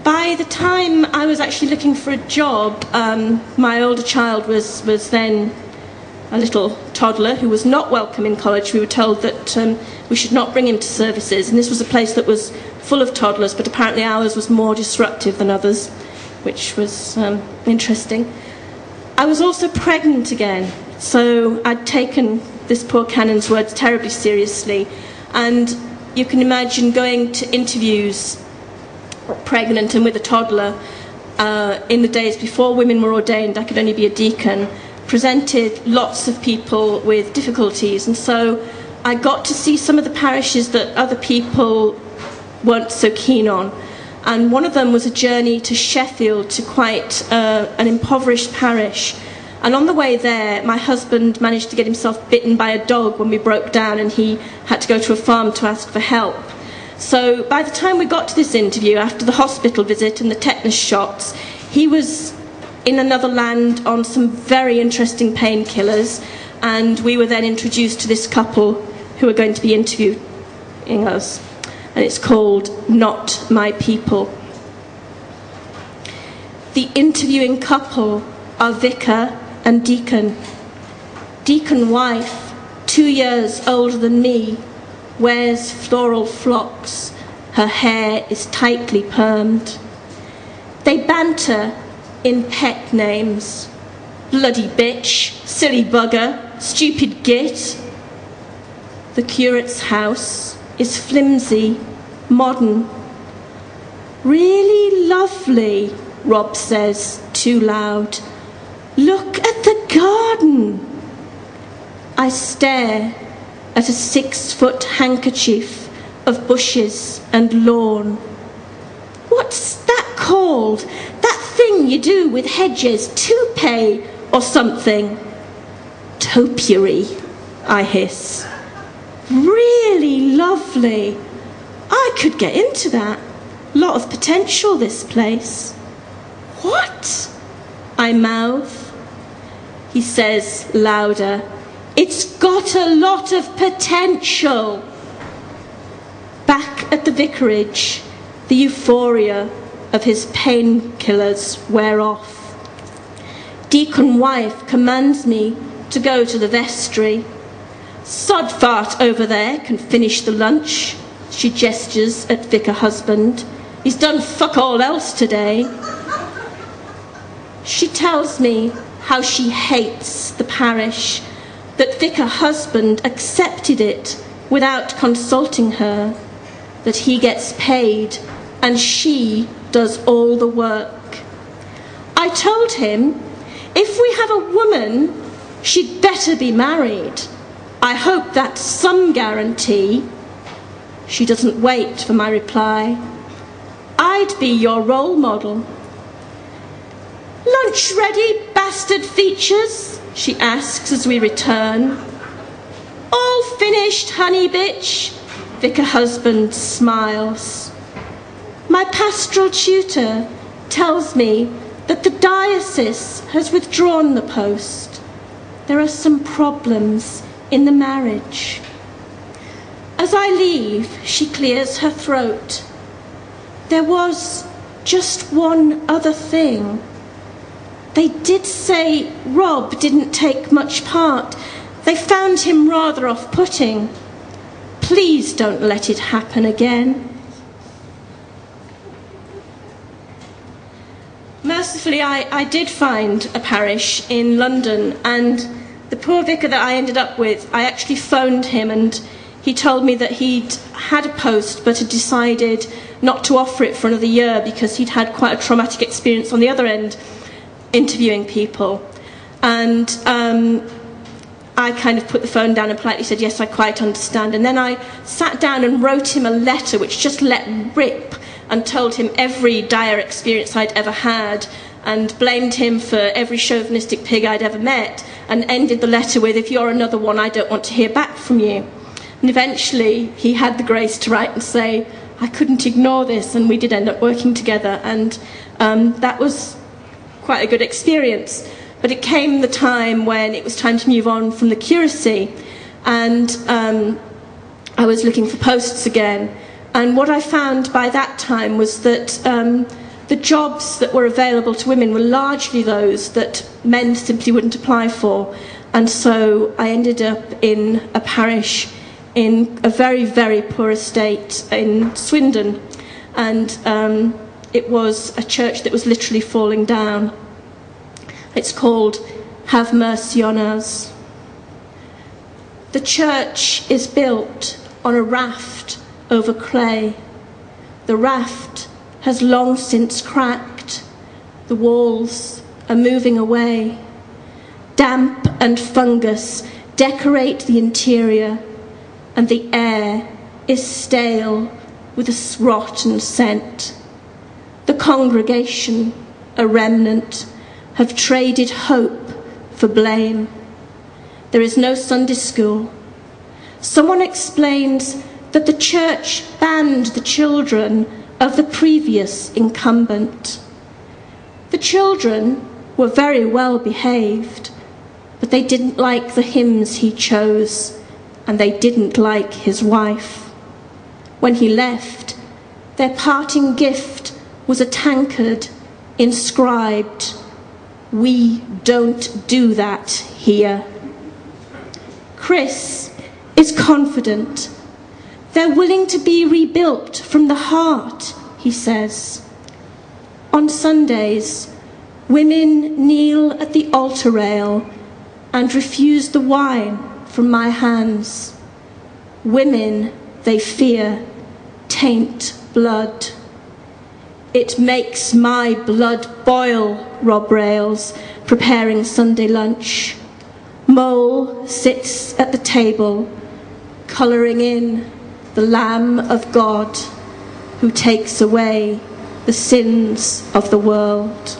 By the time I was actually looking for a job, my older child was then a little toddler who was not welcome in college. We were told that we should not bring him to services, and this was a place that was full of toddlers, but apparently ours was more disruptive than others, which was interesting. I was also pregnant again, so I'd taken this poor canon's words terribly seriously, and you can imagine going to interviews pregnant and with a toddler in the days before women were ordained. I could only be a deacon, presented lots of people with difficulties, and so I got to see some of the parishes that other people weren't so keen on, and one of them was a journey to Sheffield, to quite an impoverished parish. And on the way there, my husband managed to get himself bitten by a dog when we broke down, and he had to go to a farm to ask for help. So by the time we got to this interview, after the hospital visit and the tetanus shots, he was in another land on some very interesting painkillers, and we were then introduced to this couple who are going to be interviewing us. And it's called Not My People. The interviewing couple are vicar and deacon. Deacon wife, 2 years older than me, wears floral flocks. Her hair is tightly permed. They banter in pet names. Bloody bitch, silly bugger, stupid git. The curate's house is flimsy, modern. Really lovely, Rob says, too loud. Look at the garden. I stare at a 6-foot handkerchief of bushes and lawn. What's that called? That thing you do with hedges, toupee or something? Topiary, I hiss. Really lovely. I could get into that. Lot of potential, this place. What? I mouth. He says louder. It's got a lot of potential. Back at the vicarage, the euphoria of his painkillers wear off. Deacon wife commands me to go to the vestry. Sod fart over there can finish the lunch, she gestures at vicar husband. He's done fuck all else today. She tells me how she hates the parish, that vicar husband accepted it without consulting her, that he gets paid and she does all the work. I told him, if we have a woman, she'd better be married. I hope that's some guarantee. She doesn't wait for my reply. I'd be your role model. Lunch ready, bastard features? She asks as we return. All finished, honey bitch. Vicar husband smiles. My pastoral tutor tells me that the diocese has withdrawn the post. There are some problems in the marriage. As I leave, she clears her throat. There was just one other thing. They did say Rob didn't take much part. They found him rather off-putting. Please don't let it happen again. Mercifully, I did find a parish in London, and the poor vicar that I ended up with, I actually phoned him, and he told me that he'd had a post but had decided not to offer it for another year because he'd had quite a traumatic experience on the other end, interviewing people. And I kind of put the phone down and politely said, yes, I quite understand. And then I sat down and wrote him a letter which just let rip, and told him every dire experience I'd ever had, and blamed him for every chauvinistic pig I'd ever met, and ended the letter with, if you're another one, I don't want to hear back from you. And eventually he had the grace to write and say, I couldn't ignore this, and we did end up working together, and that was quite a good experience. But it came the time when it was time to move on from the curacy, and I was looking for posts again. And what I found by that time was that the jobs that were available to women were largely those that men simply wouldn't apply for. And so I ended up in a parish in a very, very poor estate in Swindon. And it was a church that was literally falling down. It's called Have Mercy on Us. The church is built on a raft over clay. The raft has long since cracked. The walls are moving away. Damp and fungus decorate the interior, and the air is stale with a rotten scent. The congregation, a remnant, have traded hope for blame. There is no Sunday school. Someone explains that the church banned the children of the previous incumbent. The children were very well behaved, but they didn't like the hymns he chose, and they didn't like his wife. When he left, their parting gift was a tankard inscribed, "We don't do that here." Chris is confident. They're willing to be rebuilt from the heart, he says. On Sundays, women kneel at the altar rail and refuse the wine from my hands. Women, they fear, taint blood. It makes my blood boil, Rob rails, preparing Sunday lunch. Mole sits at the table, colouring in the Lamb of God who takes away the sins of the world.